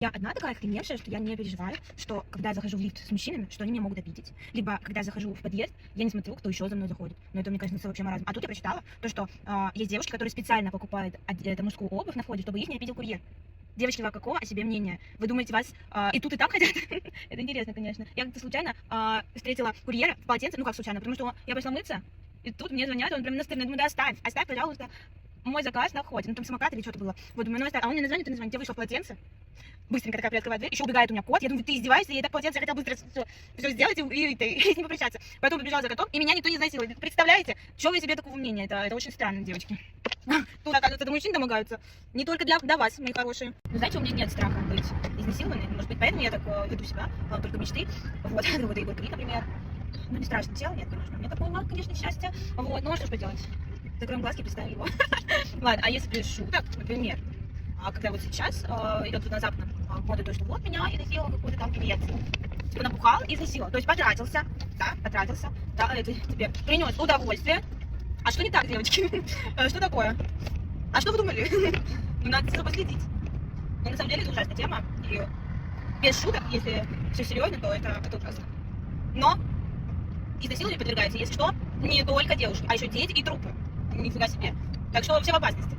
Я одна такая охреневшая, что я не переживаю, что когда я захожу в лифт с мужчинами, что они меня могут обидеть. Либо когда я захожу в подъезд, я не смотрю, кто еще за мной заходит. Но это, мне кажется, вообще маразм. А тут я прочитала то, что есть девушки, которые специально покупают мужскую обувь на входе, чтобы их не обидел курьер. Девочки, вы какого о себе мнения? Вы думаете, вас и тут, и там хотят? Это интересно, конечно. Я как-то случайно встретила курьера в полотенце, ну как случайно, потому что я пошла мыться, и тут мне звонят, он прям на стороне, думаю, да оставь, пожалуйста, мой заказ на входе. Ну там самокат или что-то было. Вот, думаю, ну оставь. А он мне назвонит, я вышла в полотенце. Быстренько такая приоткрывает дверь, еще убегает у меня кот. Я думаю, ты издеваешься, я так полотенце хотела быстро все сделать и с ним попрощаться. Потом побежала за котом, и меня никто не изнасилует. Представляете? Чего вы себе такого мнения? Это очень странно, девочки. Тут, оказывается, до мужчин домогаются. Не только для вас, мои хорошие. Но знаете, у меня нет страха быть изнасилованной. Может быть, поэтому я так веду себя, только мечты. Вот, вот Егор Крид, например. Ну, не страшно, тело нет, конечно. У меня такое мало, конечно, счастья. Вот, ну а что ж поделать? Закроем глазки, представим его. Ладно, а если без шуток, например, когда вот сейчас идет на западном моде, то, что вот меня изнасиловал какой-то там певец, типа набухал и изнасиловал, то есть потратился, да, это тебе принес удовольствие. А что не так, девочки? Что такое? А что вы думали? Ну, надо за собой следить. Но на самом деле это ужасная тема, и без шуток, если все серьезно, то это ужасно. Но изнасилованию подвергаются, если что, не только девушки, а еще дети и трупы. Нифига себе. Так что все в опасности.